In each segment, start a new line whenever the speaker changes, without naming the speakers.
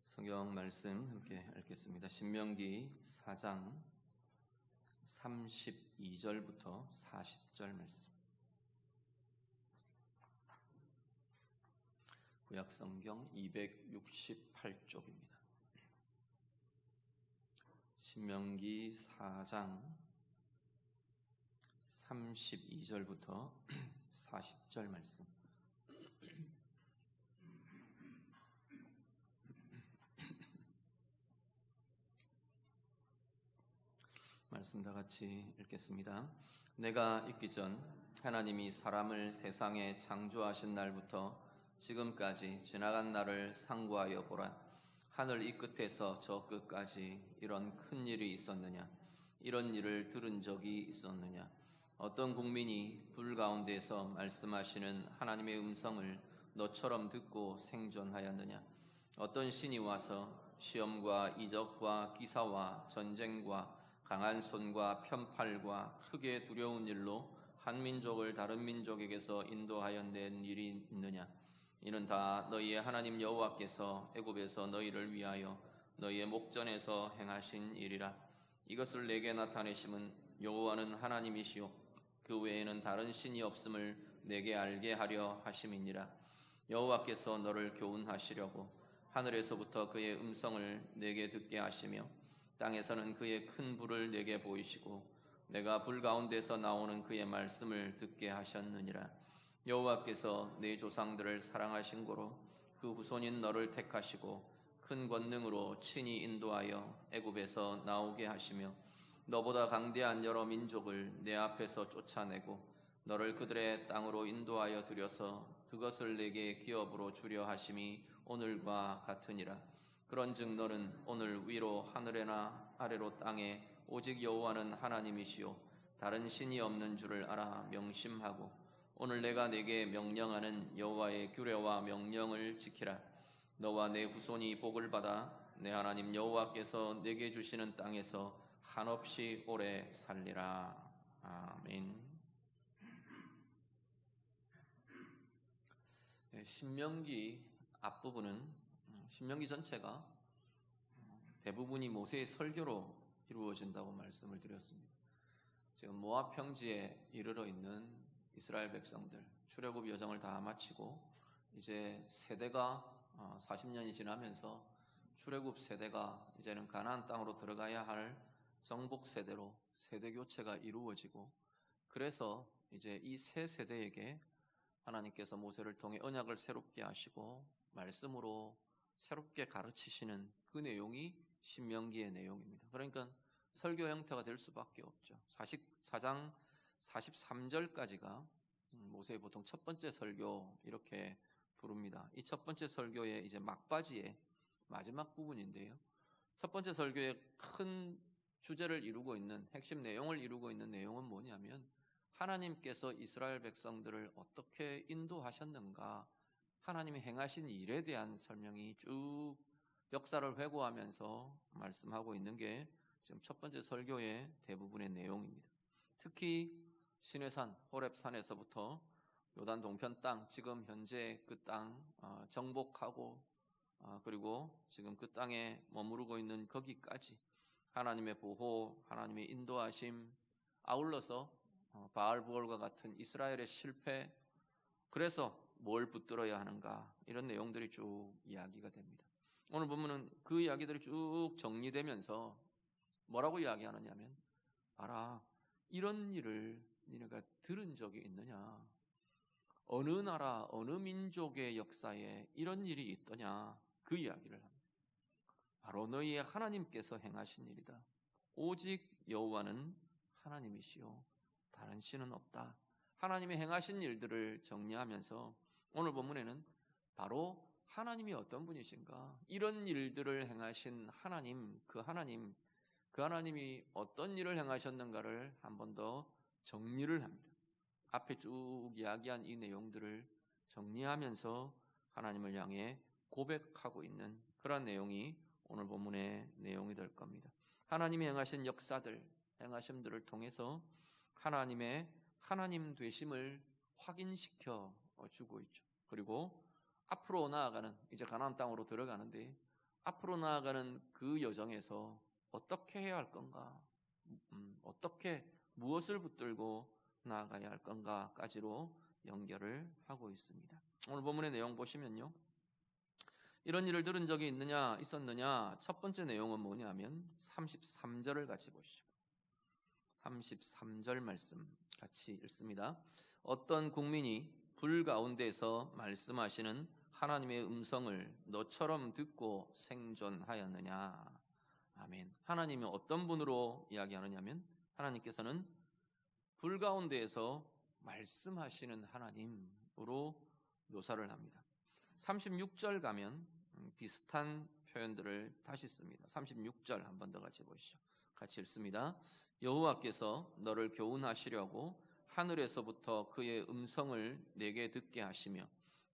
성경 말씀 함께 읽겠습니다. 신명기 4장 32절부터 40절 말씀. 구약 성경 268쪽입니다. 신명기 4장 32절부터 40절 말씀. 말씀 다 같이 읽겠습니다. 내가 있기 전 하나님이 사람을 세상에 창조하신 날부터 지금까지 지나간 날을 상고하여 보라. 하늘 이 끝에서 저 끝까지 이런 큰 일이 있었느냐? 이런 일을 들은 적이 있었느냐? 어떤 국민이 불 가운데서 말씀하시는 하나님의 음성을 너처럼 듣고 생존하였느냐? 어떤 신이 와서 시험과 이적과 기사와 전쟁과 강한 손과 편팔과 크게 두려운 일로 한 민족을 다른 민족에게서 인도하여 낸 일이 있느냐? 이는 다 너희의 하나님 여호와께서 애굽에서 너희를 위하여 너희의 목전에서 행하신 일이라. 이것을 내게 나타내심은 여호와는 하나님이시요 그 외에는 다른 신이 없음을 내게 알게 하려 하심이니라. 여호와께서 너를 교훈하시려고 하늘에서부터 그의 음성을 내게 듣게 하시며 땅에서는 그의 큰 불을 내게 보이시고 내가 불 가운데서 나오는 그의 말씀을 듣게 하셨느니라. 여호와께서 내 조상들을 사랑하신 고로 그 후손인 너를 택하시고 큰 권능으로 친히 인도하여 애굽에서 나오게 하시며 너보다 강대한 여러 민족을 내 앞에서 쫓아내고 너를 그들의 땅으로 인도하여 들여서 그것을 내게 기업으로 주려 하심이 오늘과 같으니라. 그런즉 너는 오늘 위로 하늘에나 아래로 땅에 오직 여호와는 하나님이시요 다른 신이 없는 줄을 알아 명심하고 오늘 내가 내게 명령하는 여호와의 규례와 명령을 지키라. 너와 내 후손이 복을 받아 내 하나님 여호와께서 내게 주시는 땅에서 한없이 오래 살리라. 아멘. 신명기 앞부분은 신명기 전체가 대부분이 모세의 설교로 이루어진다고 말씀을 드렸습니다. 지금 모압 평지에 이르러 있는 이스라엘 백성들 출애굽 여정을 다 마치고 이제 세대가 40년이 지나면서 출애굽 세대가 이제는 가나안 땅으로 들어가야 할 정복 세대로 세대 교체가 이루어지고 그래서 이제 이 새 세대에게 하나님께서 모세를 통해 언약을 새롭게 하시고 말씀으로 새롭게 가르치시는 그 내용이 신명기의 내용입니다. 그러니까 설교 형태가 될 수밖에 없죠. 44장 43절까지가 모세의 보통 첫 번째 설교 이렇게 부릅니다. 이 첫 번째 설교의 이제 막바지의 마지막 부분인데요. 첫 번째 설교의 큰 주제를 이루고 있는 핵심 내용을 이루고 있는 내용은 뭐냐면 하나님께서 이스라엘 백성들을 어떻게 인도하셨는가, 하나님이 행하신 일에 대한 설명이 쭉 역사를 회고하면서 말씀하고 있는 게 지금 첫 번째 설교의 대부분의 내용입니다. 특히 시내산 호렙산에서부터 요단 동편 땅, 지금 현재 그 땅 정복하고 그리고 지금 그 땅에 머무르고 있는 거기까지 하나님의 보호, 하나님의 인도하심, 아울러서 바알부올과 같은 이스라엘의 실패, 그래서 뭘 붙들어야 하는가, 이런 내용들이 쭉 이야기가 됩니다. 오늘 보면은 그 이야기들이 쭉 정리되면서 뭐라고 이야기하느냐면, 알아, 이런 일을 니네가 들은 적이 있느냐? 어느 나라, 어느 민족의 역사에 이런 일이 있더냐? 그 이야기를 합니다. 바로 너희의 하나님께서 행하신 일이다. 오직 여호와는 하나님이시요 다른 신은 없다. 하나님이 행하신 일들을 정리하면서 오늘 본문에는 바로 하나님이 어떤 분이신가, 이런 일들을 행하신 하나님, 그 하나님이 어떤 일을 행하셨는가를 한 번 더 정리를 합니다. 앞에 쭉 이야기한 이 내용들을 정리하면서 하나님을 향해 고백하고 있는 그런 내용이 오늘 본문의 내용이 될 겁니다. 하나님이 행하신 역사들, 행하심들을 통해서 하나님의 하나님 되심을 확인시켜 주고 있죠. 그리고 앞으로 나아가는, 이제 가나안 땅으로 들어가는데 앞으로 나아가는 그 여정에서 어떻게 해야 할 건가, 어떻게 무엇을 붙들고 나아가야 할 건가까지로 연결을 하고 있습니다. 오늘 본문의 내용 보시면요, 이런 일을 들은 적이 있었느냐? 첫 번째 내용은 뭐냐면 33절을 같이 보시죠. 33절 말씀 같이 읽습니다. 어떤 국민이 불 가운데서 말씀하시는 하나님의 음성을 너처럼 듣고 생존하였느냐? 아멘. 하나님이 어떤 분으로 이야기하느냐면 하나님께서는 불 가운데에서 말씀하시는 하나님으로 묘사를 합니다. 36절 가면 비슷한 표현들을 다시 씁니다. 36절 한 번 더 같이 보시죠. 같이 읽습니다. 여호와께서 너를 교훈하시려고 하늘에서부터 그의 음성을 내게 듣게 하시며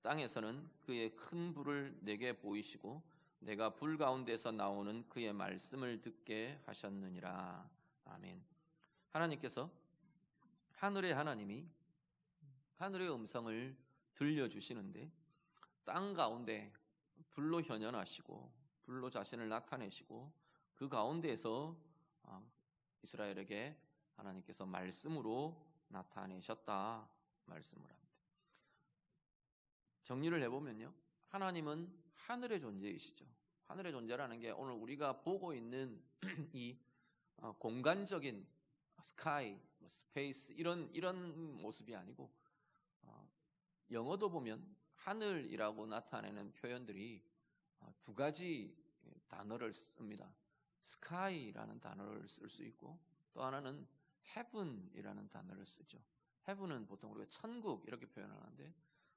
땅에서는 그의 큰 불을 내게 보이시고 내가 불 가운데서 나오는 그의 말씀을 듣게 하셨느니라. 아멘. 하나님께서 하늘의 하나님이 하늘의 음성을 들려주시는데 땅 가운데 불로 현현하시고 불로 자신을 나타내시고 그 가운데에서 이스라엘에게 하나님께서 말씀으로 나타내셨다 말씀을 합니다. 정리를 해보면요, 하나님은 하늘의 존재이시죠. 하늘의 존재라는 게 오늘 우리가 보고 있는 이 공간적인 스카이, 스페이스 이런 모습이 아니고 영어도 보면 하늘이라고 나타내는 표현들이 두 가지 단어를 씁니다. sky라는 단어를 쓸 수 있고 또 하나는 heaven이라는 단어를 쓰죠. heaven은 보통 우리가 천국 이렇게 표현하는데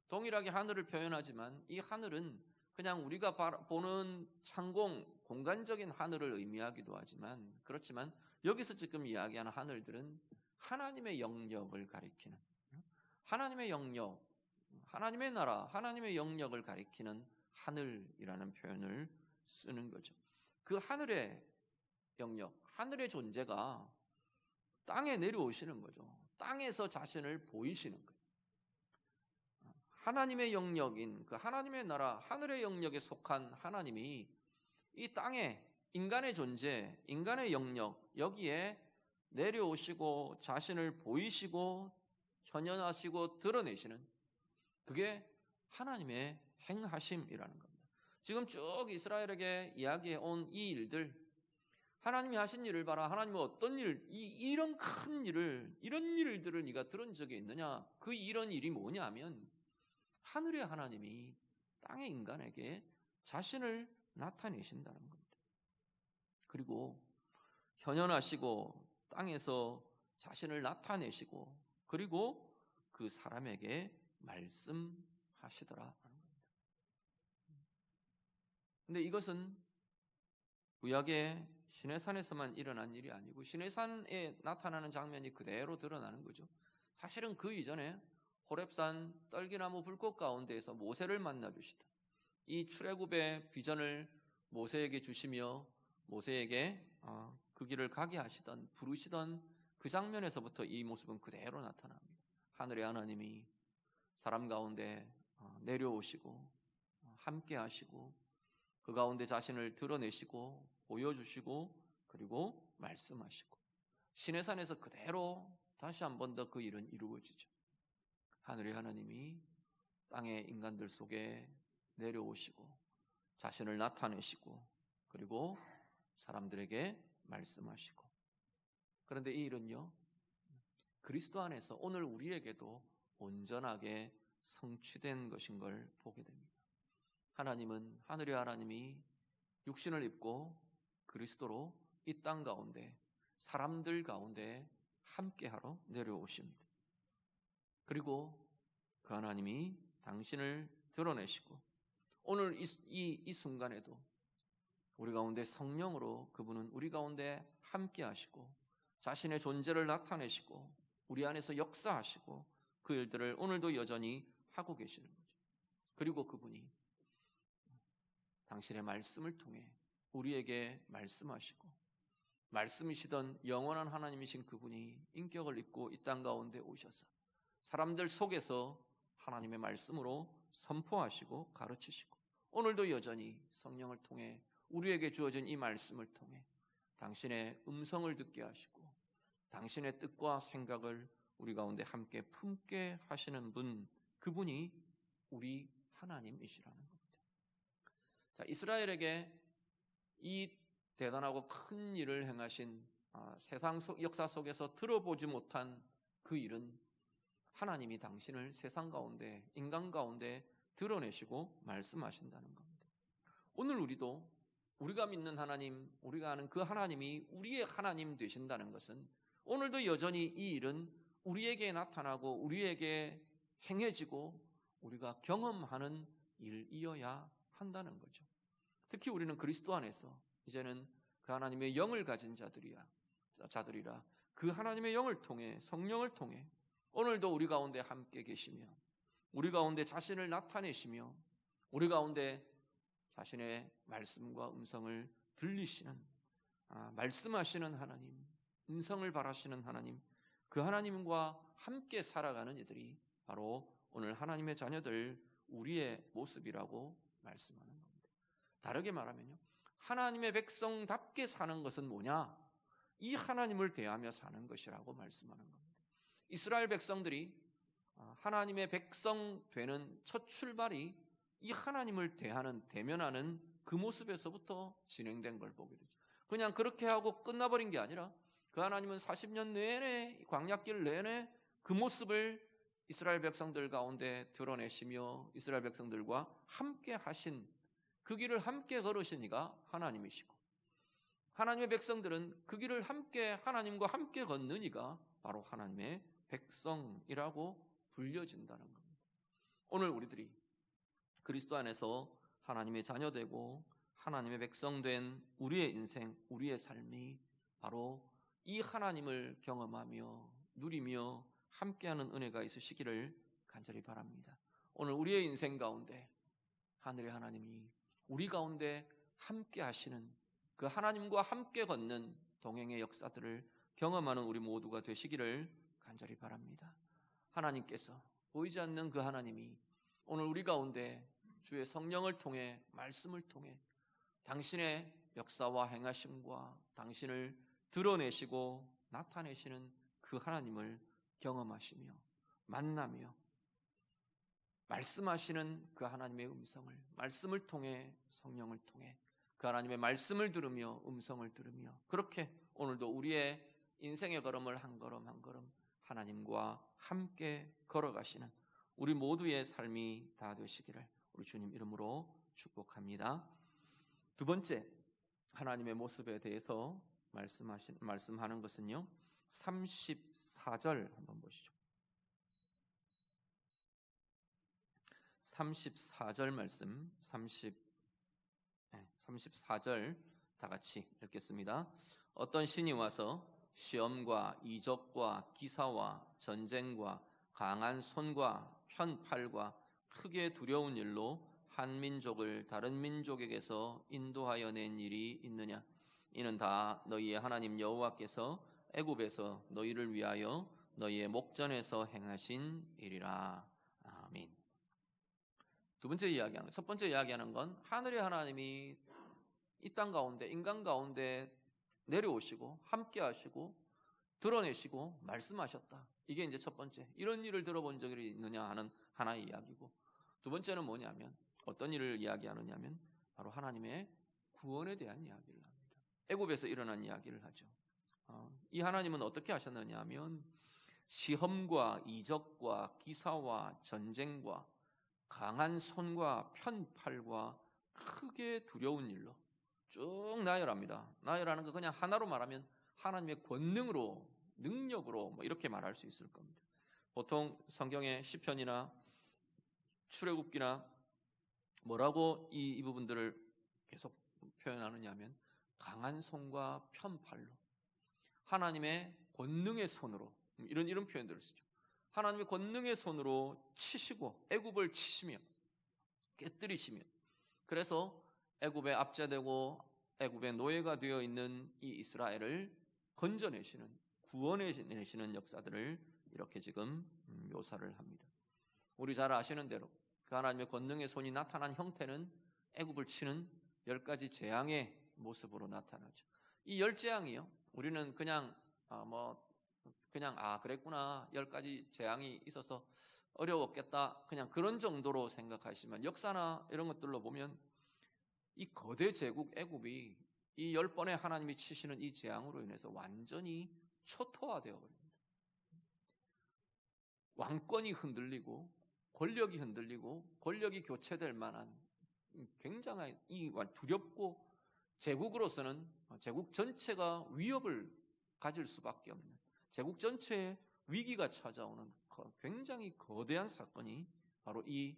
동일하게 하늘을 표현하지만 이 하늘은 그냥 우리가 보는 창공, 공간적인 하늘을 의미하기도 하지만 그렇지만 여기서 지금 이야기하는 하늘들은 하나님의 영역을 가리키는, 하나님의 영역, 하나님의 나라, 하나님의 영역을 가리키는 하늘이라는 표현을 쓰는 거죠. 그 하늘의 영역, 하늘의 존재가 땅에 내려오시는 거죠. 땅에서 자신을 보이시는 거예요. 하나님의 영역인 그 하나님의 나라, 하늘의 영역에 속한 하나님이 이 땅에 인간의 존재, 인간의 영역, 여기에 내려오시고 자신을 보이시고 현현하시고 드러내시는, 그게 하나님의 행하심이라는 겁니다. 지금 쭉 이스라엘에게 이야기해 온 이 일들, 하나님이 하신 일을 봐라. 하나님은 어떤 일, 이런 큰 일을, 이런 일들을 네가 들은 적이 있느냐? 그 이런 일이 뭐냐 하면 하늘의 하나님이 땅의 인간에게 자신을 나타내신다는 겁니다. 그리고 현현하시고 땅에서 자신을 나타내시고 그리고 그 사람에게 말씀하시더라 하는 겁니다. 근데 이것은 구약의 시내산에서만 일어난 일이 아니고 시내산에 나타나는 장면이 그대로 드러나는 거죠. 사실은 그 이전에 호렙산 떨기나무 불꽃 가운데에서 모세를 만나 주시다. 이 출애굽의 비전을 모세에게 주시며 모세에게 그 길을 가게 하시던, 부르시던 그 장면에서부터 이 모습은 그대로 나타납니다. 하늘의 하나님이 사람 가운데 내려오시고 함께 하시고 그 가운데 자신을 드러내시고 보여주시고 그리고 말씀하시고 시내산에서 그대로 다시 한 번 더 그 일은 이루어지죠. 하늘의 하나님이 땅의 인간들 속에 내려오시고 자신을 나타내시고 그리고 사람들에게 말씀하시고, 그런데 이 일은요 그리스도 안에서 오늘 우리에게도 온전하게 성취된 것인 걸 보게 됩니다. 하나님은, 하늘의 하나님이 육신을 입고 그리스도로 이 땅 가운데 사람들 가운데 함께하러 내려오십니다. 그리고 그 하나님이 당신을 드러내시고 오늘 이 순간에도 우리 가운데 성령으로 그분은 우리 가운데 함께하시고 자신의 존재를 나타내시고 우리 안에서 역사하시고 그 일들을 오늘도 여전히 하고 계시는 거죠. 그리고 그분이 당신의 말씀을 통해 우리에게 말씀하시고 말씀이시던 영원한 하나님이신 그분이 인격을 입고 이 땅 가운데 오셔서 사람들 속에서 하나님의 말씀으로 선포하시고 가르치시고 오늘도 여전히 성령을 통해 우리에게 주어진 이 말씀을 통해 당신의 음성을 듣게 하시고 당신의 뜻과 생각을 우리 가운데 함께 품게 하시는 분, 그분이 우리 하나님이시라는 겁니다. 자, 이스라엘에게 이 대단하고 큰 일을 행하신 세상 역사 속에서 들어보지 못한 그 일은 하나님이 당신을 세상 가운데, 인간 가운데 드러내시고 말씀하신다는 겁니다. 오늘 우리도 우리가 믿는 하나님, 우리가 아는 그 하나님이 우리의 하나님 되신다는 것은 오늘도 여전히 이 일은 우리에게 나타나고 우리에게 행해지고 우리가 경험하는 일이어야 한다는 거죠. 특히 우리는 그리스도 안에서 이제는 그 하나님의 영을 가진 자들이라 그 하나님의 영을 통해, 성령을 통해 오늘도 우리 가운데 함께 계시며 우리 가운데 자신을 나타내시며 우리 가운데 자신의 말씀과 음성을 들리시는, 말씀하시는 하나님, 음성을 발하시는 하나님, 그 하나님과 함께 살아가는 이들이 바로 오늘 하나님의 자녀들, 우리의 모습이라고 말씀하는 겁니다. 다르게 말하면요, 하나님의 백성답게 사는 것은 뭐냐? 이 하나님을 대하며 사는 것이라고 말씀하는 겁니다. 이스라엘 백성들이 하나님의 백성 되는 첫 출발이 이 하나님을 대면하는 그 모습에서부터 진행된 걸 보게 되죠. 그냥 그렇게 하고 끝나버린 게 아니라 그 하나님은 40년 내내, 광야길 내내 그 모습을 이스라엘 백성들 가운데 드러내시며 이스라엘 백성들과 함께 하신, 그 길을 함께 걸으신 이가 하나님이시고 하나님의 백성들은 그 길을 함께 하나님과 함께 걷는 이가 바로 하나님의 백성이라고 불려진다는 겁니다. 오늘 우리들이 그리스도 안에서 하나님의 자녀되고 하나님의 백성된 우리의 인생, 우리의 삶이 바로 이 하나님을 경험하며 누리며 함께하는 은혜가 있으시기를 간절히 바랍니다. 오늘 우리의 인생 가운데 하늘의 하나님이 우리 가운데 함께 하시는 그 하나님과 함께 걷는 동행의 역사들을 경험하는 우리 모두가 되시기를 간절히 바랍니다. 하나님께서, 보이지 않는 그 하나님이 오늘 우리 가운데 주의 성령을 통해, 말씀을 통해 당신의 역사와 행하심과 당신을 드러내시고 나타내시는 그 하나님을 경험하시며 만나며 말씀하시는 그 하나님의 음성을, 말씀을 통해, 성령을 통해 그 하나님의 말씀을 들으며 음성을 들으며 그렇게 오늘도 우리의 인생의 걸음을 한 걸음 한 걸음 하나님과 함께 걸어가시는 우리 모두의 삶이 다 되시기를 우리 주님 이름으로 축복합니다. 두 번째, 하나님의 모습에 대해서 말씀하는 것은요, 34절 한번 보시죠. 34절 말씀, 34절 다 같이 읽겠습니다. 어떤 신이 와서 시험과 이적과 기사와 전쟁과 강한 손과 편팔과 크게 두려운 일로 한 민족을 다른 민족에게서 인도하여 낸 일이 있느냐? 이는 다 너희의 하나님 여호와께서 애굽에서 너희를 위하여 너희의 목전에서 행하신 일이라. 아멘. 두 번째 이야기하는, 첫 번째 이야기하는 건 하늘의 하나님이 이 땅 가운데, 인간 가운데 내려오시고 함께 하시고 드러내시고 말씀하셨다. 이게 이제 첫 번째, 이런 일을 들어본 적이 있느냐 하는 하나의 이야기고, 두 번째는 뭐냐면 어떤 일을 이야기하느냐면 바로 하나님의 구원에 대한 이야기를 합니다. 애굽에서 일어난 이야기를 하죠. 이 하나님은 어떻게 하셨느냐 하면 시험과 이적과 기사와 전쟁과 강한 손과 편팔과 크게 두려운 일로 쭉 나열합니다. 나열하는 거 그냥 하나로 말하면 하나님의 권능으로, 능력으로 뭐 이렇게 말할 수 있을 겁니다. 보통 성경의 시편이나 출애굽기나 뭐라고 이 부분들을 계속 표현하느냐 하면 강한 손과 편팔로, 하나님의 권능의 손으로, 이런 표현들을 쓰죠. 하나님의 권능의 손으로 치시고 애굽을 치시며 깨뜨리시며, 그래서 애굽의 압제되고 애굽의 노예가 되어 있는 이 이스라엘을 건져내시는, 구원해내시는 역사들을 이렇게 지금 묘사를 합니다. 우리 잘 아시는 대로 그 하나님의 권능의 손이 나타난 형태는 애굽을 치는 10가지 재앙의 모습으로 나타나죠. 이 10재앙이요. 우리는 그냥 그랬구나. 10가지 재앙이 있어서 어려웠겠다. 그냥 그런 정도로 생각하시면 역사나 이런 것들로 보면 이 거대 제국 애굽이 이 10번의 하나님이 치시는 이 재앙으로 인해서 완전히 초토화되어 버립니다. 왕권이 흔들리고 권력이 흔들리고 권력이 교체될 만한 굉장히 두렵고 제국으로서는 제국 전체가 위협을 가질 수밖에 없는 제국 전체에 위기가 찾아오는 굉장히 거대한 사건이 바로 이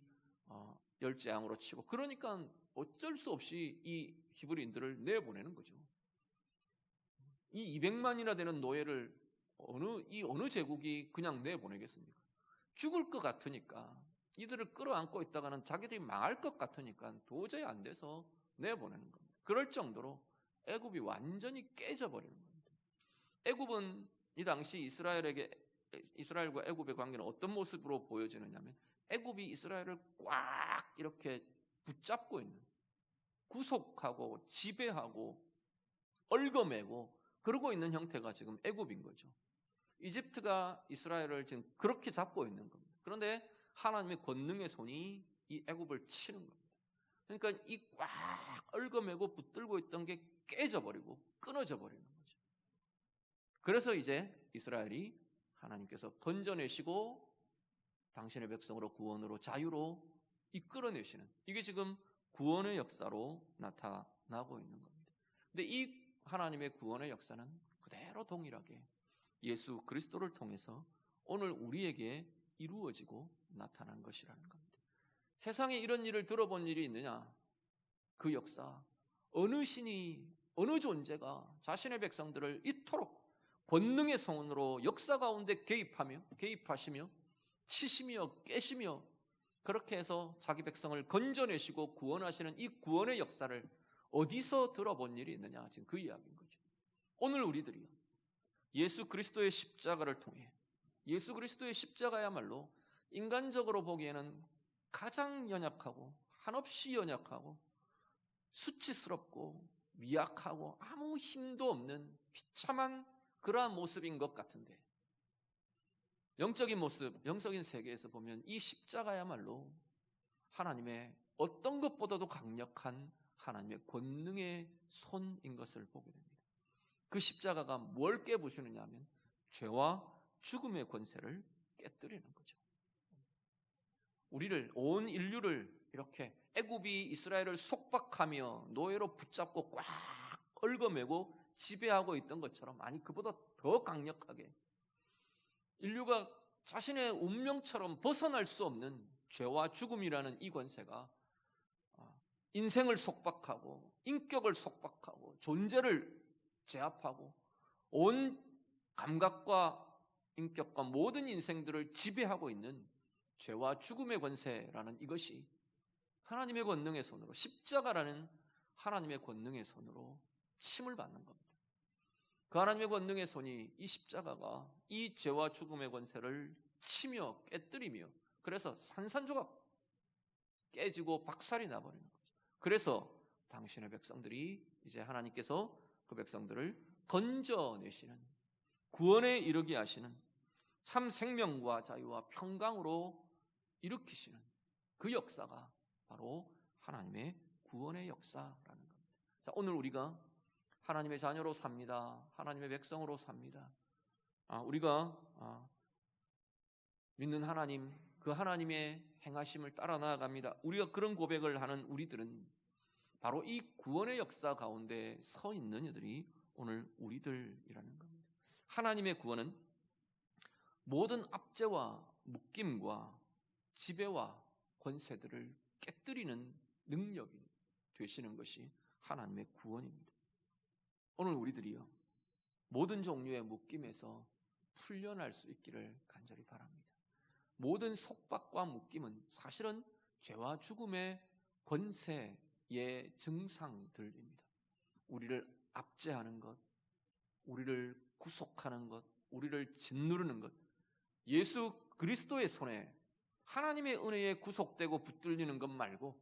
10재앙으로 치고 그러니까 어쩔 수 없이 이 히브리인들을 내보내는 거죠. 이 200만이나 되는 노예를 어느 제국이 그냥 내보내겠습니까? 죽을 것 같으니까 이들을 끌어안고 있다가는 자기들이 망할 것 같으니까 도저히 안 돼서 내보내는 겁니다. 그럴 정도로 애굽이 완전히 깨져버리는 겁니다. 애굽은 이 당시 이스라엘과 애굽의 관계는 어떤 모습으로 보여지느냐면 애굽이 이스라엘을 꽉 이렇게 붙잡고 있는 구속하고 지배하고 얽어매고 그러고 있는 형태가 지금 애굽인 거죠. 이집트가 이스라엘을 지금 그렇게 잡고 있는 겁니다. 그런데 하나님의 권능의 손이 이 애굽을 치는 겁니다. 그러니까 이 꽉 얽어매고 붙들고 있던 게 깨져버리고 끊어져 버리는 거죠. 그래서 이제 이스라엘이 하나님께서 건져내시고 당신의 백성으로 구원으로 자유로 이끌어내시는 이게 지금 구원의 역사로 나타나고 있는 겁니다. 근데 이 하나님의 구원의 역사는 그대로 동일하게 예수 그리스도를 통해서 오늘 우리에게 이루어지고 나타난 것이라는 겁니다. 세상에 이런 일을 들어본 일이 있느냐? 그 역사, 어느 신이, 어느 존재가 자신의 백성들을 이토록 권능의 손으로 역사 가운데 개입하시며 치시며 깨시며 그렇게 해서 자기 백성을 건져내시고 구원하시는 이 구원의 역사를 어디서 들어본 일이 있느냐? 지금 그 이야기인 거죠. 오늘 우리들이요. 예수 그리스도의 십자가를 통해 예수 그리스도의 십자가야말로 인간적으로 보기에는 가장 연약하고 한없이 연약하고 수치스럽고 미약하고 아무 힘도 없는 비참한 그러한 모습인 것 같은데 영적인 모습, 영적인 세계에서 보면 이 십자가야말로 하나님의 어떤 것보다도 강력한 하나님의 권능의 손인 것을 보게 됩니다. 그 십자가가 뭘 깨부수느냐 하면 죄와 죽음의 권세를 깨뜨리는 거죠. 우리를 온 인류를 이렇게 애굽이 이스라엘을 속박하며 노예로 붙잡고 꽉 얽어매고 지배하고 있던 것처럼 아니 그보다 더 강력하게 인류가 자신의 운명처럼 벗어날 수 없는 죄와 죽음이라는 이 권세가 인생을 속박하고 인격을 속박하고 존재를 제압하고 온 감각과 인격과 모든 인생들을 지배하고 있는 죄와 죽음의 권세라는 이것이 하나님의 권능의 손으로 십자가라는 하나님의 권능의 손으로 침을 받는 겁니다. 그 하나님의 권능의 손이 이 십자가가 이 죄와 죽음의 권세를 치며 깨뜨리며 그래서 산산조각 깨지고 박살이 나버리는 거죠. 그래서 당신의 백성들이 이제 하나님께서 그 백성들을 건져내시는 구원에 이르게 하시는 참 생명과 자유와 평강으로 일으키시는 그 역사가 바로 하나님의 구원의 역사라는 겁니다. 자, 오늘 우리가 하나님의 자녀로 삽니다. 하나님의 백성으로 삽니다. 우리가 믿는 하나님, 그 하나님의 행하심을 따라 나아갑니다. 우리가 그런 고백을 하는 우리들은 바로 이 구원의 역사 가운데 서 있는 이들이 오늘 우리들이라는 겁니다. 하나님의 구원은 모든 압제와 묶임과 지배와 권세들을 깨뜨리는 능력이 되시는 것이 하나님의 구원입니다. 오늘 우리들이요 모든 종류의 묶임에서 풀려날 수 있기를 간절히 바랍니다. 모든 속박과 묶임은 사실은 죄와 죽음의 권세의 증상들입니다. 우리를 압제하는 것, 우리를 구속하는 것, 우리를 짓누르는 것, 예수 그리스도의 손에 하나님의 은혜에 구속되고 붙들리는 것 말고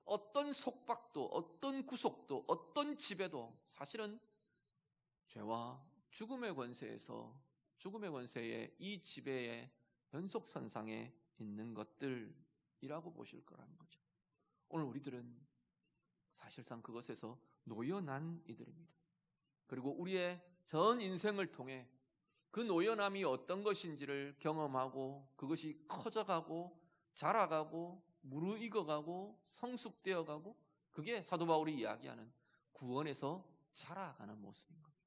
어떤 속박도, 어떤 구속도, 어떤 지배도 사실은 죄와 죽음의 권세의 이 지배의 연속선상에 있는 것들이라고 보실 거라는 거죠. 오늘 우리들은 사실상 그것에서 노연한 이들입니다. 그리고 우리의 전 인생을 통해 그 노연함이 어떤 것인지를 경험하고 그것이 커져가고 자라가고 무르익어가고 성숙되어가고, 그게 사도 바울이 이야기하는 구원에서 자라가는 모습인 겁니다.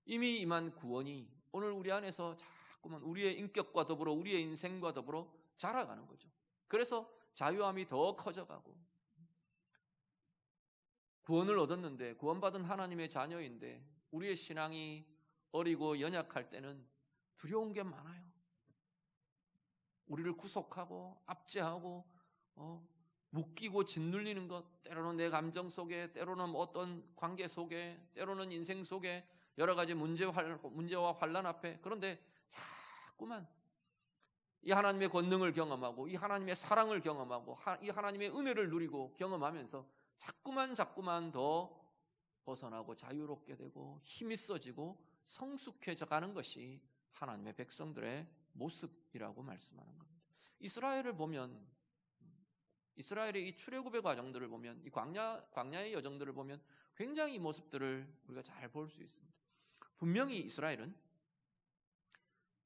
이미 임한 구원이 오늘 우리 안에서 자꾸만 우리의 인격과 더불어 우리의 인생과 더불어 자라가는 거죠. 그래서 자유함이 더 커져가고, 구원을 얻었는데, 구원받은 하나님의 자녀인데 우리의 신앙이 어리고 연약할 때는 두려운 게 많아요. 우리를 구속하고 압제하고 묶이고 짓눌리는 것, 때로는 내 감정 속에, 때로는 어떤 관계 속에, 때로는 인생 속에 여러 가지 문제와 환난 앞에. 그런데 자꾸만 이 하나님의 권능을 경험하고 이 하나님의 사랑을 경험하고 이 하나님의 은혜를 누리고 경험하면서 자꾸만 더 벗어나고 자유롭게 되고 힘이 있어지고 성숙해져 가는 것이 하나님의 백성들의 모습이라고 말씀하는 겁니다. 이스라엘을 보면, 이스라엘의 이 출애굽의 과정들을 보면, 이 광야의 여정들을 보면 굉장히 이 모습들을 우리가 잘 볼 수 있습니다. 분명히 이스라엘은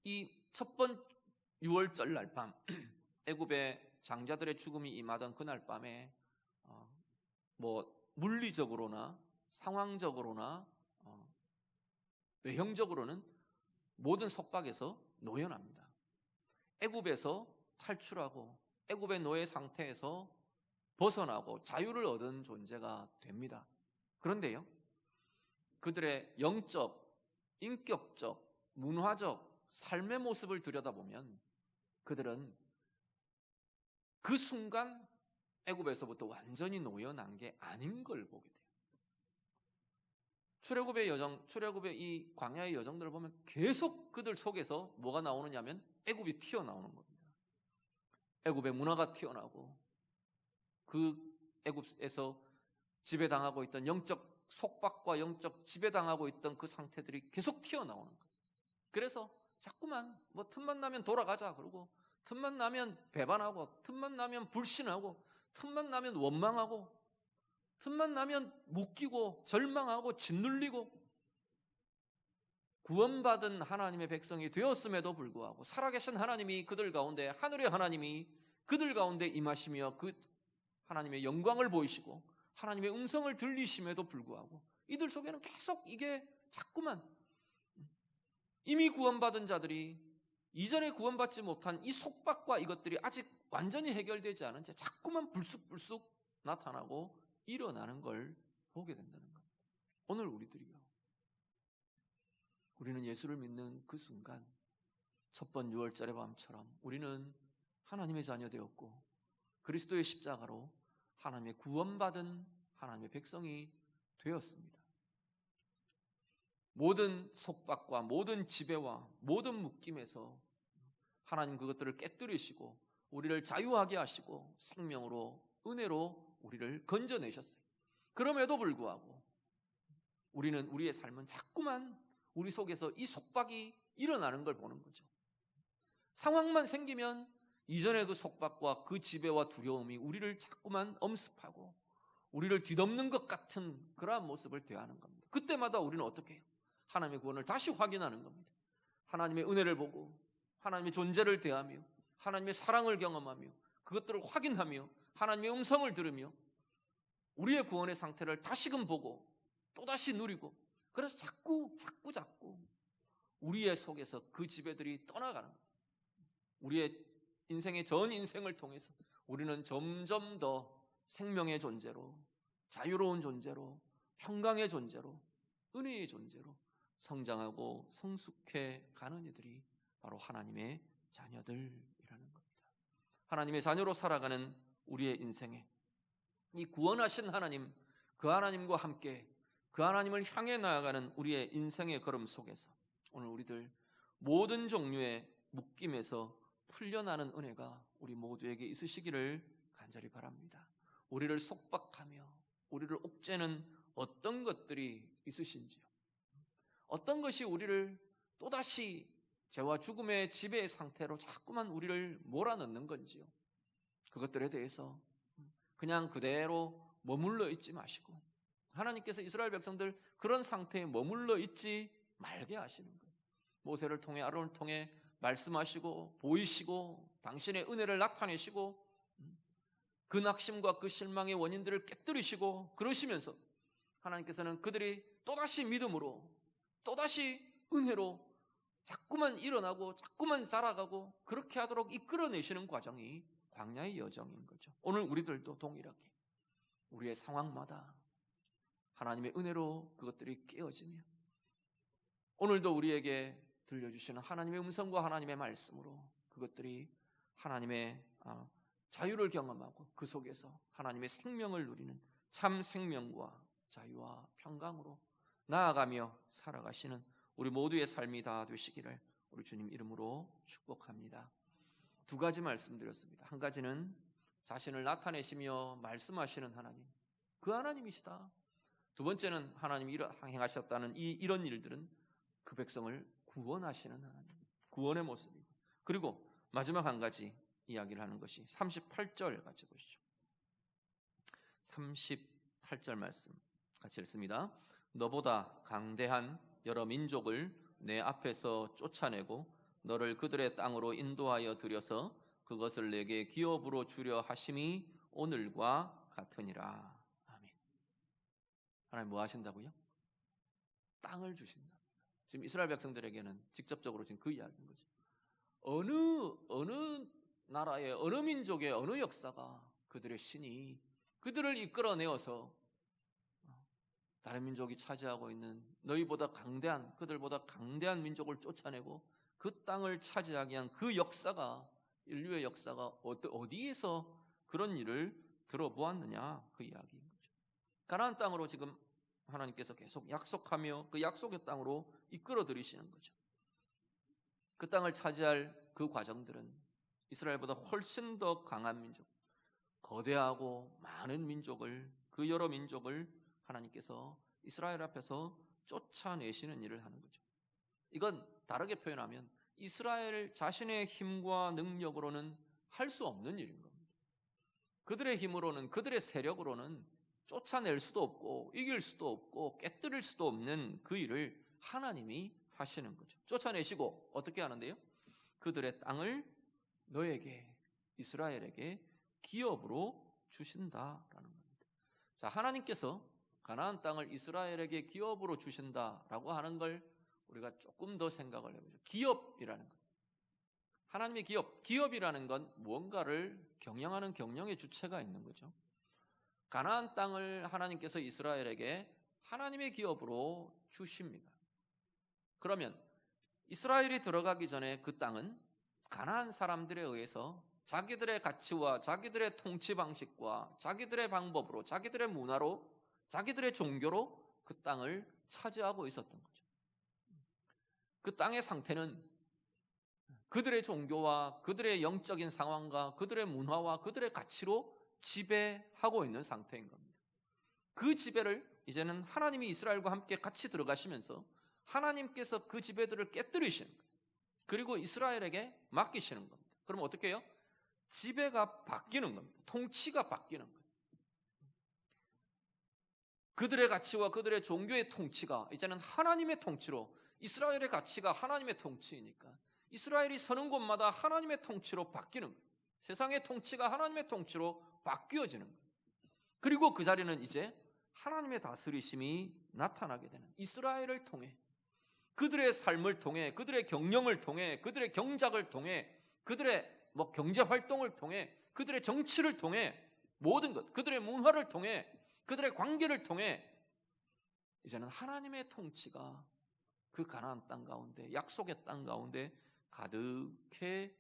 이 첫 번 6월절 날 밤, 애굽의 장자들의 죽음이 임하던 그날 밤에 물리적으로나 상황적으로나 외형적으로는 모든 속박에서 노연합니다. 애굽에서 탈출하고 애굽의 노예 상태에서 벗어나고 자유를 얻은 존재가 됩니다. 그런데요, 그들의 영적, 인격적, 문화적 삶의 모습을 들여다보면 그들은 그 순간 애굽에서부터 완전히 노연한 게 아닌 걸 보게 돼요. 출애굽의 이 광야의 여정들을 보면 계속 그들 속에서 뭐가 나오느냐면 애굽이 튀어나오는 겁니다. 애굽의 문화가 튀어나오고 그 애굽에서 지배당하고 있던 영적 속박과 영적 지배당하고 있던 그 상태들이 계속 튀어나오는 거예요. 그래서 자꾸만 틈만 나면 돌아가자 그러고, 틈만 나면 배반하고, 틈만 나면 불신하고, 틈만 나면 원망하고, 틈만 나면 묶이고 절망하고 짓눌리고, 구원받은 하나님의 백성이 되었음에도 불구하고 살아계신 하나님이 그들 가운데, 하늘의 하나님이 그들 가운데 임하시며 그 하나님의 영광을 보이시고 하나님의 음성을 들리심에도 불구하고 이들 속에는 계속 이게 자꾸만 이미 구원받은 자들이 이전에 구원받지 못한 이 속박과 이것들이 아직 완전히 해결되지 않은 채 자꾸만 불쑥불쑥 나타나고 일어나는 걸 보게 된다는 겁니다. 오늘 우리는 예수를 믿는 그 순간 첫 번 6월절의 밤처럼 우리는 하나님의 자녀 되었고 그리스도의 십자가로 하나님의 구원받은 하나님의 백성이 되었습니다. 모든 속박과 모든 지배와 모든 묶임에서 하나님 그것들을 깨뜨리시고 우리를 자유하게 하시고 생명으로, 은혜로 우리를 건져내셨어요. 그럼에도 불구하고 우리는, 우리의 삶은 자꾸만 우리 속에서 이 속박이 일어나는 걸 보는 거죠. 상황만 생기면 이전의 그 속박과 그 지배와 두려움이 우리를 자꾸만 엄습하고 우리를 뒤덮는 것 같은 그러한 모습을 대하는 겁니다. 그때마다 우리는 어떻게 해요? 하나님의 구원을 다시 확인하는 겁니다. 하나님의 은혜를 보고 하나님의 존재를 대하며 하나님의 사랑을 경험하며 그것들을 확인하며 하나님의 음성을 들으며 우리의 구원의 상태를 다시금 보고 또다시 누리고, 그래서 자꾸 우리의 속에서 그 지배들이 떠나가는 거예요. 우리의 인생의 전 인생을 통해서 우리는 점점 더 생명의 존재로, 자유로운 존재로, 평강의 존재로, 은혜의 존재로 성장하고 성숙해 가는 이들이 바로 하나님의 자녀들이라는 겁니다. 하나님의 자녀로 살아가는 우리의 인생에 이 구원하신 하나님, 그 하나님과 함께 그 하나님을 향해 나아가는 우리의 인생의 걸음 속에서 오늘 우리들 모든 종류의 묶임에서 풀려나는 은혜가 우리 모두에게 있으시기를 간절히 바랍니다. 우리를 속박하며 우리를 옥죄는 어떤 것들이 있으신지요? 어떤 것이 우리를 또다시 죄와 죽음의 지배의 상태로 자꾸만 우리를 몰아넣는 건지요? 그것들에 대해서 그냥 그대로 머물러 있지 마시고 하나님께서 이스라엘 백성들 그런 상태에 머물러 있지 말게 하시는 거예요. 모세를 통해 아론을 통해 말씀하시고 보이시고 당신의 은혜를 나타내시고 그 낙심과 그 실망의 원인들을 깨뜨리시고 그러시면서 하나님께서는 그들이 또다시 믿음으로 또다시 은혜로 자꾸만 일어나고 자꾸만 자라가고 그렇게 하도록 이끌어내시는 과정이 광야의 여정인 거죠. 오늘 우리들도 동일하게 우리의 상황마다 하나님의 은혜로 그것들이 깨어지며 오늘도 우리에게 들려주시는 하나님의 음성과 하나님의 말씀으로 그것들이 하나님의 자유를 경험하고 그 속에서 하나님의 생명을 누리는 참 생명과 자유와 평강으로 나아가며 살아가시는 우리 모두의 삶이 다 되시기를 우리 주님 이름으로 축복합니다. 두 가지 말씀드렸습니다. 한 가지는 자신을 나타내시며 말씀하시는 하나님, 그 하나님이시다. 두 번째는 하나님이 행하셨다는 이런 일들은 그 백성을 구원하시는 하나님, 구원의 모습이고, 그리고 마지막 한 가지 이야기를 하는 것이 38절 같이 보시죠. 38절 말씀 같이 읽습니다. 너보다 강대한 여러 민족을 내 앞에서 쫓아내고 너를 그들의 땅으로 인도하여 들여서 그것을 내게 기업으로 주려 하심이 오늘과 같으니라. 아멘. 하나님 뭐 하신다고요? 땅을 주신다. 지금 이스라엘 백성들에게는 직접적으로 지금 그 이야기인 거죠. 어느 나라의 어느 민족의 어느 역사가 그들의 신이 그들을 이끌어내어서 다른 민족이 차지하고 있는 너희보다 강대한 그들보다 강대한 민족을 쫓아내고 그 땅을 차지하게 한 그 역사가 인류의 역사가 어디에서 그런 일을 들어보았느냐 그 이야기인 거죠. 가나안 땅으로 지금 하나님께서 계속 약속하며 그 약속의 땅으로 이끌어 들이시는 거죠. 그 땅을 차지할 그 과정들은 이스라엘보다 훨씬 더 강한 민족, 거대하고 많은 민족을 그 여러 민족을 하나님께서 이스라엘 앞에서 쫓아내시는 일을 하는 거죠. 이건 다르게 표현하면 이스라엘 자신의 힘과 능력으로는 할 수 없는 일인 겁니다. 그들의 힘으로는 그들의 세력으로는 쫓아낼 수도 없고 이길 수도 없고 깨뜨릴 수도 없는 그 일을 하나님이 하시는 거죠. 쫓아내시고 어떻게 하는데요? 그들의 땅을 너에게 이스라엘에게 기업으로 주신다라는 겁니다. 자, 하나님께서 가나안 땅을 이스라엘에게 기업으로 주신다라고 하는 걸 우리가 조금 더 생각을 해보죠. 기업이라는 것. 하나님의 기업이라는 건 무언가를 경영하는 경영의 주체가 있는 거죠. 가나안 땅을 하나님께서 이스라엘에게 하나님의 기업으로 주십니다. 그러면 이스라엘이 들어가기 전에 그 땅은 가나안 사람들에 의해서 자기들의 가치와 자기들의 통치 방식과 자기들의 방법으로 자기들의 문화로 자기들의 종교로 그 땅을 차지하고 있었던 거죠. 그 땅의 상태는 그들의 종교와 그들의 영적인 상황과 그들의 문화와 그들의 가치로 지배하고 있는 상태인 겁니다. 그 지배를 이제는 하나님이 이스라엘과 함께 같이 들어가시면서 하나님께서 그 지배들을 깨뜨리시는 거예요. 그리고 이스라엘에게 맡기시는 겁니다. 그럼 어떻게 해요? 지배가 바뀌는 겁니다. 통치가 바뀌는 거예요. 그들의 가치와 그들의 종교의 통치가 이제는 하나님의 통치로, 이스라엘의 가치가 하나님의 통치이니까 이스라엘이 서는 곳마다 하나님의 통치로 바뀌는 거예요. 세상의 통치가 하나님의 통치로 바뀌어지는 거예요. 그리고 그 자리는 이제 하나님의 다스리심이 나타나게 되는, 이스라엘을 통해, 그들의 삶을 통해, 그들의 경영을 통해, 그들의 경작을 통해, 그들의 경제 활동을 통해, 그들의 정치를 통해, 모든 것, 그들의 문화를 통해, 그들의 관계를 통해 이제는 하나님의 통치가 그 가나안 땅 가운데, 약속의 땅 가운데 가득해지게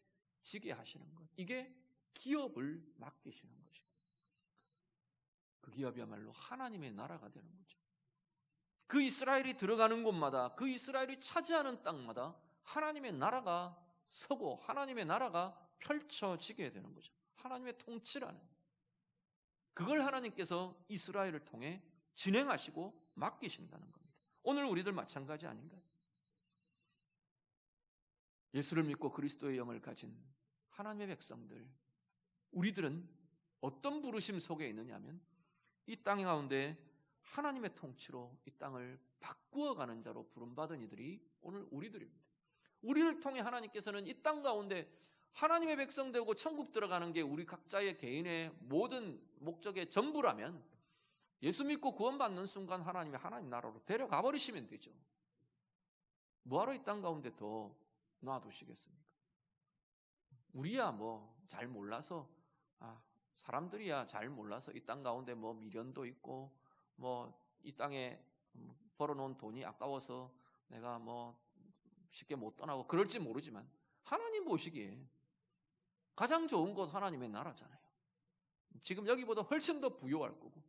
하시는 것. 이게 기업을 맡기시는 것이고, 그 기업이야말로 하나님의 나라가 되는 거죠. 그 이스라엘이 들어가는 곳마다, 그 이스라엘이 차지하는 땅마다 하나님의 나라가 서고 하나님의 나라가 펼쳐지게 되는 거죠. 하나님의 통치라는. 그걸 하나님께서 이스라엘을 통해 진행하시고 맡기신다는 겁니다. 오늘 우리들 마찬가지 아닌가요? 예수를 믿고 그리스도의 영을 가진 하나님의 백성들, 우리들은 어떤 부르심 속에 있느냐면 이 땅 가운데 하나님의 통치로 이 땅을 바꾸어가는 자로 부름받은 이들이 오늘 우리들입니다. 우리를 통해 하나님께서는 이 땅 가운데 하나님의 백성 되고 천국 들어가는 게 우리 각자의 개인의 모든 목적의 전부라면 예수 믿고 구원받는 순간 하나님 나라로 데려가 버리시면 되죠. 뭐하러 이 땅 가운데 더 놔두시겠습니까? 우리야 뭐 잘 몰라서, 사람들이야 잘 몰라서 이 땅 가운데 뭐 미련도 있고 뭐 이 땅에 벌어놓은 돈이 아까워서 내가 뭐 쉽게 못 떠나고 그럴지 모르지만 하나님 보시기에 가장 좋은 곳 하나님의 나라잖아요. 지금 여기보다 훨씬 더 부요할 거고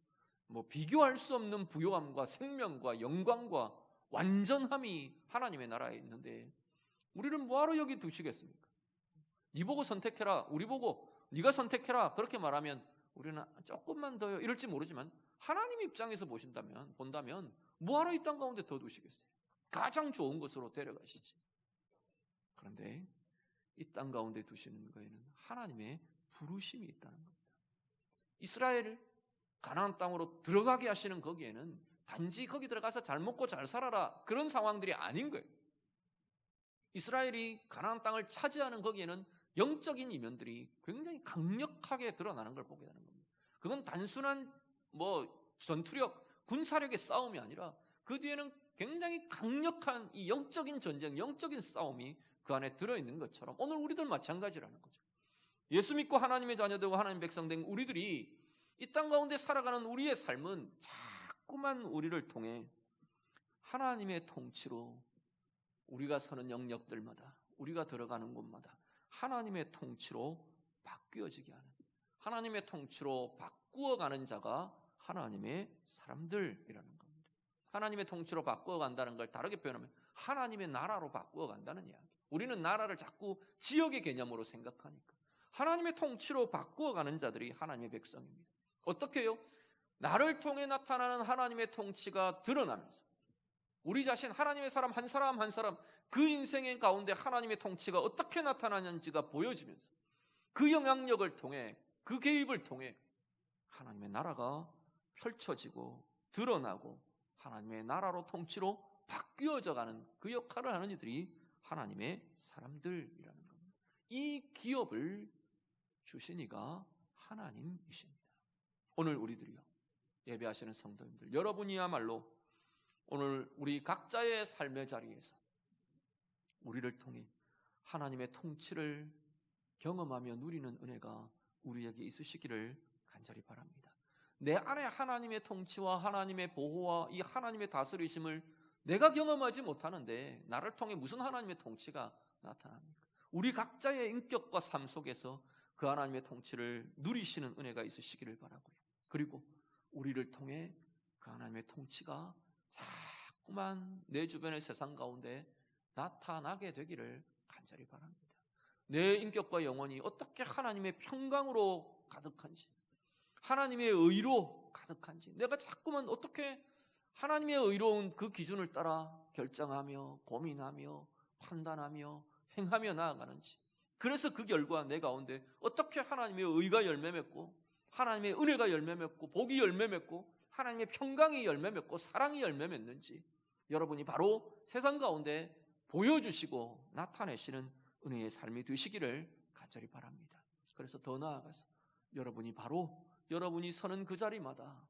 뭐 비교할 수 없는 부요함과 생명과 영광과 완전함이 하나님의 나라에 있는데 우리를 뭐하러 여기 두시겠습니까? 네 보고 선택해라, 우리 보고 네가 선택해라 그렇게 말하면 우리는 조금만 더요 이럴지 모르지만 하나님 입장에서 본다면 뭐하러 이 땅 가운데 더 두시겠어요? 가장 좋은 곳으로 데려가시지. 그런데 이 땅 가운데 두시는 거에는 하나님의 부르심이 있다는 겁니다. 이스라엘을 가나안 땅으로 들어가게 하시는 거기에는 단지 거기 들어가서 잘 먹고 잘 살아라 그런 상황들이 아닌 거예요. 이스라엘이 가나안 땅을 차지하는 거기에는 영적인 이면들이 굉장히 강력하게 드러나는 걸 보게 되는 겁니다. 그건 단순한 전투력, 군사력의 싸움이 아니라 그 뒤에는 굉장히 강력한 이 영적인 전쟁, 영적인 싸움이 그 안에 들어있는 것처럼 오늘 우리들 마찬가지라는 거죠. 예수 믿고 하나님의 자녀되고 하나님 백성 된 우리들이 이 땅 가운데 살아가는 우리의 삶은 자꾸만 우리를 통해 하나님의 통치로 우리가 서는 영역들마다 우리가 들어가는 곳마다 하나님의 통치로 바뀌어지게 하는, 하나님의 통치로 바꾸어가는 자가 하나님의 사람들이라는 겁니다. 하나님의 통치로 바꾸어간다는 걸 다르게 표현하면 하나님의 나라로 바꾸어간다는 이야기. 우리는 나라를 자꾸 지역의 개념으로 생각하니까 하나님의 통치로 바꾸어가는 자들이 하나님의 백성입니다. 어떻게 해요? 나를 통해 나타나는 하나님의 통치가 드러나면서 우리 자신, 하나님의 사람 한 사람 한 사람 그 인생의 가운데 하나님의 통치가 어떻게 나타나는지가 보여지면서 그 영향력을 통해, 그 개입을 통해 하나님의 나라가 펼쳐지고 드러나고 하나님의 나라로 통치로 바뀌어져가는 그 역할을 하는 이들이 하나님의 사람들이라는 겁니다. 이 기업을 주신 이가 하나님이십니다. 오늘 우리들이요, 예배하시는 성도님들, 여러분이야말로 오늘 우리 각자의 삶의 자리에서 우리를 통해 하나님의 통치를 경험하며 누리는 은혜가 우리에게 있으시기를 간절히 바랍니다. 내 안에 하나님의 통치와 하나님의 보호와 이 하나님의 다스리심을 내가 경험하지 못하는데 나를 통해 무슨 하나님의 통치가 나타납니까? 우리 각자의 인격과 삶 속에서 그 하나님의 통치를 누리시는 은혜가 있으시기를 바라고요. 그리고 우리를 통해 그 하나님의 통치가 자꾸만 내 주변의 세상 가운데 나타나게 되기를 간절히 바랍니다. 내 인격과 영혼이 어떻게 하나님의 평강으로 가득한지, 하나님의 의로 가득한지, 내가 자꾸만 어떻게 하나님의 의로운 그 기준을 따라 결정하며 고민하며 판단하며 행하며 나아가는지, 그래서 그 결과 내 가운데 어떻게 하나님의 의가 열매 맺고 하나님의 은혜가 열매 맺고 복이 열매 맺고 하나님의 평강이 열매 맺고 사랑이 열매 맺는지 여러분이 바로 세상 가운데 보여주시고 나타내시는 은혜의 삶이 되시기를 간절히 바랍니다. 그래서 더 나아가서 여러분이 서는 그 자리마다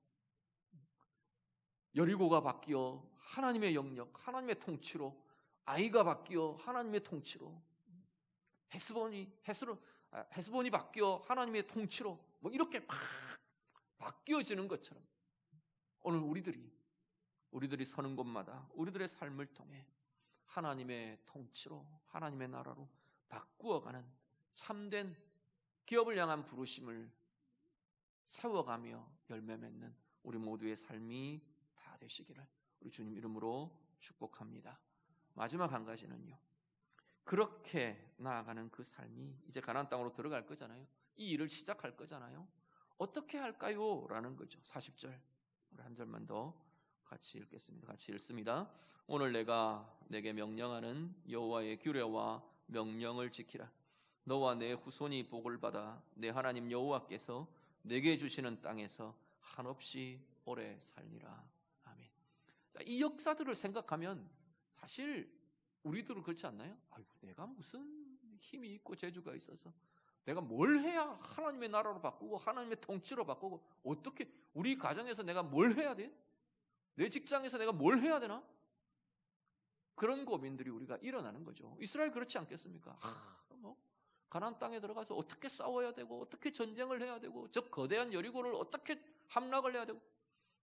여리고가 바뀌어 하나님의 영역, 하나님의 통치로, 아이가 바뀌어 하나님의 통치로, 헤스본이 바뀌어 하나님의 통치로 이렇게 막 바뀌어지는 것처럼 오늘 우리들이 서는 곳마다 우리들의 삶을 통해 하나님의 통치로, 하나님의 나라로 바꾸어가는 참된 기업을 향한 부르심을 세워가며 열매 맺는 우리 모두의 삶이 다 되시기를 우리 주님 이름으로 축복합니다. 마지막 한 가지는요, 그렇게 나아가는 그 삶이 이제 가나안 땅으로 들어갈 거잖아요. 이 일을 시작할 거잖아요. 어떻게 할까요? 라는 거죠. 40절. 우리 한 절만 더 같이 읽겠습니다. 같이 읽습니다. 오늘 내가 내게 명령하는 여호와의 규례와 명령을 지키라. 너와 내 후손이 복을 받아 내 하나님 여호와께서 내게 주시는 땅에서 한없이 오래 살리라. 아멘. 자, 이 역사들을 생각하면 사실 우리들은 그렇지 않나요? 아이고, 내가 무슨 힘이 있고 재주가 있어서 내가 뭘 해야 하나님의 나라로 바꾸고 하나님의 통치로 바꾸고, 어떻게 우리 가정에서 내가 뭘 해야 돼? 내 직장에서 내가 뭘 해야 되나? 그런 고민들이 우리가 일어나는 거죠. 이스라엘 그렇지 않겠습니까? 가나안 땅에 들어가서 어떻게 싸워야 되고 어떻게 전쟁을 해야 되고 저 거대한 여리고를 어떻게 함락을 해야 되고,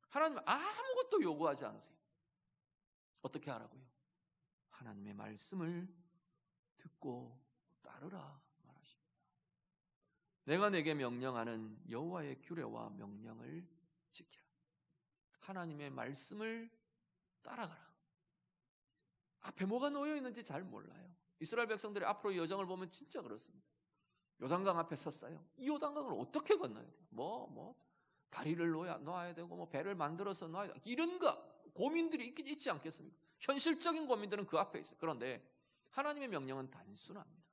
하나님 아무것도 요구하지 않으세요. 어떻게 하라고요? 하나님의 말씀을 듣고 따르라 말하십니다. 내가 내게 명령하는 여호와의 규례와 명령을 지키라. 하나님의 말씀을 따라가라. 앞에 뭐가 놓여 있는지 잘 몰라요. 이스라엘 백성들이 앞으로 여정을 보면 진짜 그렇습니다. 요단강 앞에 섰어요. 이 요단강을 어떻게 건너야 돼요? 다리를 놓아야 되고 배를 만들어서 놔야 되고, 이런 고민들이 있긴 있지 않겠습니까? 현실적인 고민들은 그 앞에 있어요. 그런데 하나님의 명령은 단순합니다.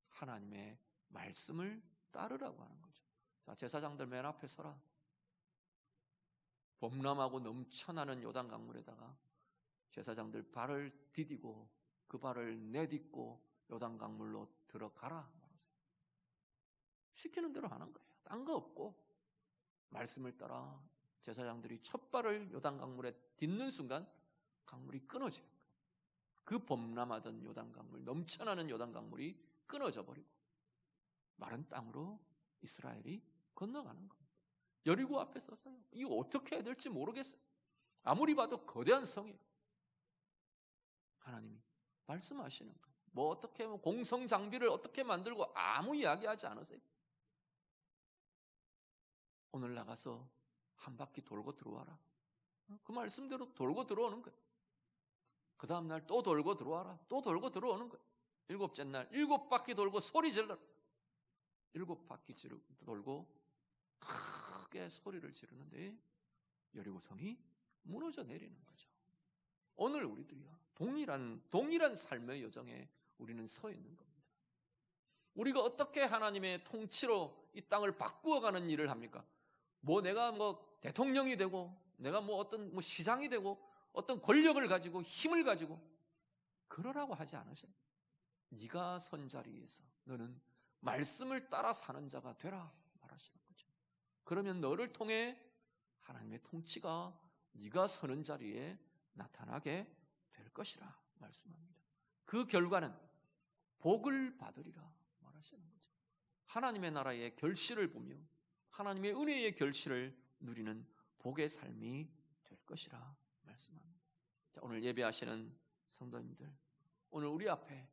하나님의 말씀을 따르라고 하는 거죠. 자, 제사장들 맨 앞에 서라. 범람하고 넘쳐나는 요단 강물에다가 제사장들 발을 디디고 그 발을 내딛고 요단 강물로 들어가라. 시키는 대로 하는 거예요. 딴 거 없고 말씀을 따라 제사장들이 첫 발을 요단 강물에 딛는 순간 강물이 끊어져요. 그 범람하던 요단 강물, 넘쳐나는 요단 강물이 끊어져 버리고 마른 땅으로 이스라엘이 건너가는 겁니다. 여리고 앞에 섰어요. 이거 어떻게 해야 될지 모르겠어요. 아무리 봐도 거대한 성이에요. 하나님이 말씀하시는 거예요. 어떻게 공성 장비를 어떻게 만들고 아무 이야기하지 않으세요. 오늘 나가서 한 바퀴 돌고 들어와라. 그 말씀대로 돌고 들어오는 거예요. 그 다음 날 또 돌고 들어와라. 또 돌고 들어오는 거예요. 일곱째 날 7바퀴 돌고 소리 질러라. 7바퀴 돌고 크게 소리를 지르는데 여리고성이 무너져 내리는 거죠. 오늘 우리들이요, 동일한 삶의 여정에 우리는 서 있는 겁니다. 우리가 어떻게 하나님의 통치로 이 땅을 바꾸어가는 일을 합니까? 내가 대통령이 되고 내가 어떤 시장이 되고 어떤 권력을 가지고 힘을 가지고 그러라고 하지 않으셔요. 네가 선 자리에서 너는 말씀을 따라 사는 자가 되라 말하시는 거죠. 그러면 너를 통해 하나님의 통치가 네가 서는 자리에 나타나게 될 것이라 말씀합니다. 그 결과는 복을 받으리라 말하시는 거죠. 하나님의 나라의 결실을 보며 하나님의 은혜의 결실을 누리는 복의 삶이 될 것이라 말씀합니다. 자, 오늘 예배하시는 성도님들, 오늘 우리 앞에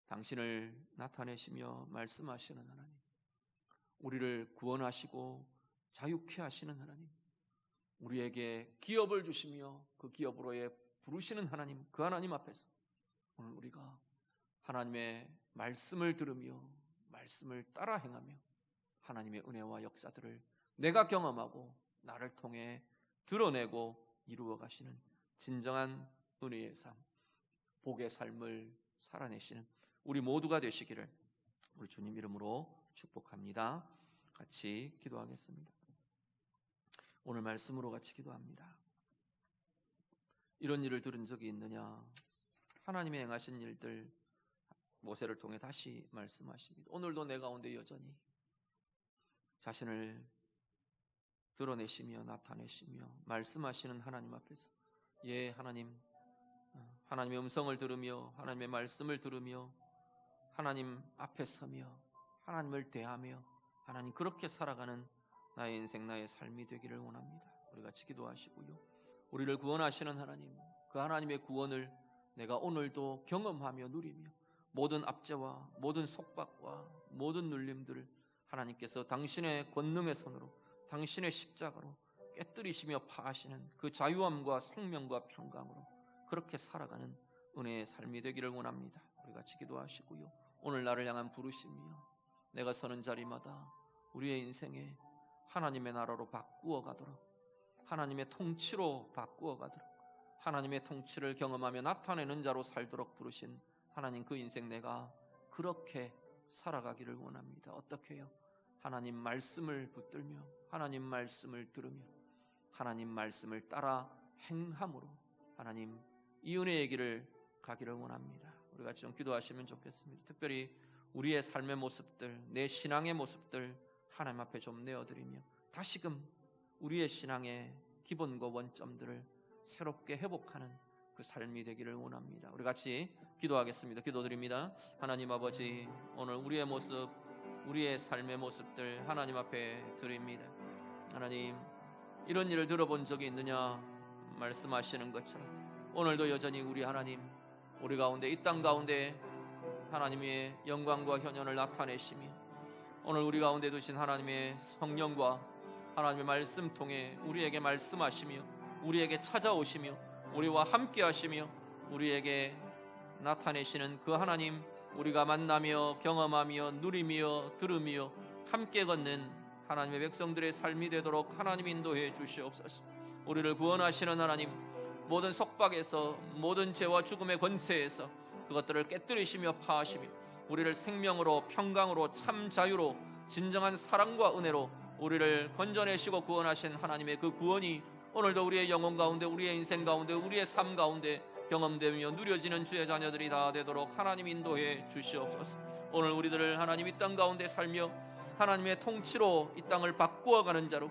당신을 나타내시며 말씀하시는 하나님, 우리를 구원하시고 자유케 하시는 하나님, 우리에게 기업을 주시며 그 기업으로의 부르시는 하나님, 그 하나님 앞에서 오늘 우리가 하나님의 말씀을 들으며 말씀을 따라 행하며 하나님의 은혜와 역사들을 내가 경험하고 나를 통해 드러내고 이루어 가시는 진정한 은혜의 삶, 복의 삶을 살아내시는 우리 모두가 되시기를 우리 주님 이름으로 축복합니다. 같이 기도하겠습니다. 오늘 말씀으로 같이 기도합니다. 이런 일을 들은 적이 있느냐? 하나님이 행하신 일들 모세를 통해 다시 말씀하십니다. 오늘도 내 가운데 여전히 자신을 드러내시며 나타내시며 말씀하시는 하나님 앞에서 하나님, 하나님의 음성을 들으며 하나님의 말씀을 들으며 하나님 앞에 서며 하나님을 대하며 하나님 그렇게 살아가는 나의 인생, 나의 삶이 되기를 원합니다. 우리 같이 기도하시고요. 우리를 구원하시는 하나님, 그 하나님의 구원을 내가 오늘도 경험하며 누리며 모든 압제와 모든 속박과 모든 눌림들을 하나님께서 당신의 권능의 손으로 당신의 십자가로 깨뜨리시며 파하시는 그 자유함과 생명과 평강으로 그렇게 살아가는 은혜의 삶이 되기를 원합니다. 우리 같이 기도하시고요. 오늘 나를 향한 부르심이요, 내가 서는 자리마다 우리의 인생에 하나님의 나라로 바꾸어 가도록, 하나님의 통치로 바꾸어 가도록, 하나님의 통치를 경험하며 나타내는 자로 살도록 부르신 하나님, 그 인생 내가 그렇게 살아가기를 원합니다. 어떻게 해요? 하나님 말씀을 붙들며, 하나님 말씀을 들으며, 하나님 말씀을 따라 행함으로 하나님 이 은혜의 길을 가기를 원합니다. 우리 같이 좀 기도하시면 좋겠습니다. 특별히 우리의 삶의 모습들, 내 신앙의 모습들 하나님 앞에 좀 내어드리며 다시금 우리의 신앙의 기본과 원점들을 새롭게 회복하는 그 삶이 되기를 원합니다. 우리 같이 기도하겠습니다. 기도드립니다. 하나님 아버지, 오늘 우리의 모습, 우리의 삶의 모습들 하나님 앞에 드립니다. 하나님, 이런 일을 들어본 적이 있느냐 말씀하시는 것처럼 오늘도 여전히 우리 하나님, 우리 가운데, 이 땅 가운데 하나님의 영광과 현현을 나타내시며 오늘 우리 가운데 두신 하나님의 성령과 하나님의 말씀 통해 우리에게 말씀하시며 우리에게 찾아오시며 우리와 함께 하시며 우리에게 나타내시는 그 하나님, 우리가 만나며 경험하며 누리며 들으며 함께 걷는 하나님의 백성들의 삶이 되도록 하나님 인도해 주시옵소서. 우리를 구원하시는 하나님, 모든 속박에서, 모든 죄와 죽음의 권세에서 그것들을 깨뜨리시며 파하시며 우리를 생명으로, 평강으로, 참 자유로, 진정한 사랑과 은혜로 우리를 건져내시고 구원하신 하나님의 그 구원이 오늘도 우리의 영혼 가운데, 우리의 인생 가운데, 우리의 삶 가운데 경험되며 누려지는 주의 자녀들이 다 되도록 하나님 인도해 주시옵소서. 오늘 우리들을 하나님 이 땅 가운데 살며 하나님의 통치로 이 땅을 바꾸어가는 자로,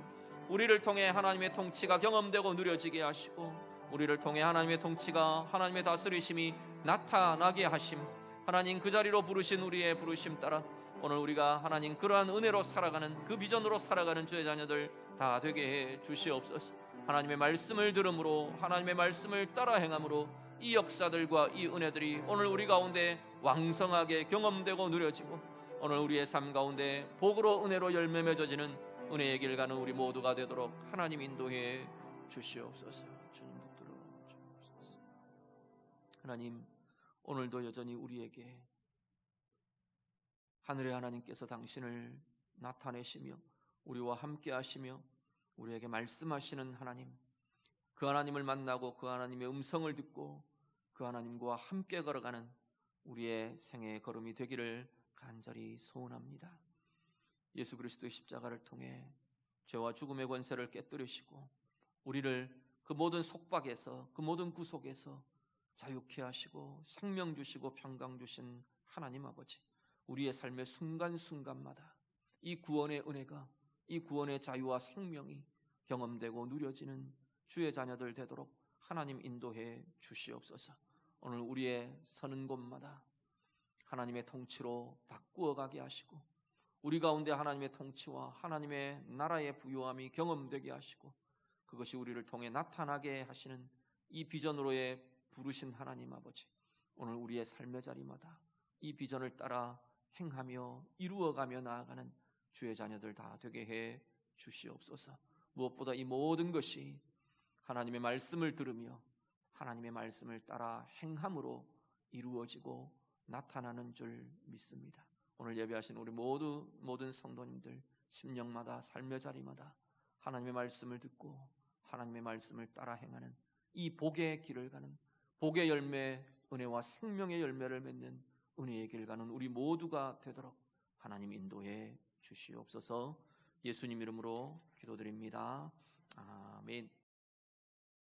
우리를 통해 하나님의 통치가 경험되고 누려지게 하시고 우리를 통해 하나님의 통치가, 하나님의 다스리심이 나타나게 하심, 하나님 그 자리로 부르신 우리의 부르심 따라 오늘 우리가 하나님 그러한 은혜로 살아가는, 그 비전으로 살아가는 주의 자녀들 다 되게 해 주시옵소서. 하나님의 말씀을 들음으로, 하나님의 말씀을 따라 행함으로 이 역사들과 이 은혜들이 오늘 우리 가운데 왕성하게 경험되고 누려지고 오늘 우리의 삶 가운데 복으로, 은혜로 열매 맺어지는 은혜의 길 가는 우리 모두가 되도록 하나님 인도해 주시옵소서. 주님 붙들어 주옵소서. 하나님, 오늘도 여전히 우리에게 하늘의 하나님께서 당신을 나타내시며 우리와 함께 하시며 우리에게 말씀하시는 하나님, 그 하나님을 만나고 그 하나님의 음성을 듣고 그 하나님과 함께 걸어가는 우리의 생애의 걸음이 되기를 간절히 소원합니다. 예수 그리스도의 십자가를 통해 죄와 죽음의 권세를 깨뜨리시고 우리를 그 모든 속박에서, 그 모든 구속에서 자유케 하시고 생명 주시고 평강 주신 하나님 아버지, 우리의 삶의 순간순간마다 이 구원의 은혜가, 이 구원의 자유와 생명이 경험되고 누려지는 주의 자녀들 되도록 하나님 인도해 주시옵소서. 오늘 우리의 서는 곳마다 하나님의 통치로 바꾸어가게 하시고 우리 가운데 하나님의 통치와 하나님의 나라의 부요함이 경험되게 하시고 그것이 우리를 통해 나타나게 하시는 이 비전으로의 부르신 하나님 아버지, 오늘 우리의 삶의 자리마다 이 비전을 따라 행하며 이루어가며 나아가는 주의 자녀들 다 되게 해 주시옵소서. 무엇보다 이 모든 것이 하나님의 말씀을 들으며 하나님의 말씀을 따라 행함으로 이루어지고 나타나는 줄 믿습니다. 오늘 예배하신 우리 모든 성도님들 심령마다, 삶의 자리마다 하나님의 말씀을 듣고 하나님의 말씀을 따라 행하는 이 복의 길을 가는, 복의 열매, 은혜와 생명의 열매를 맺는 은혜의 길 가는 우리 모두가 되도록 하나님 인도해 주시옵소서. 예수님 이름으로 기도드립니다. 아멘.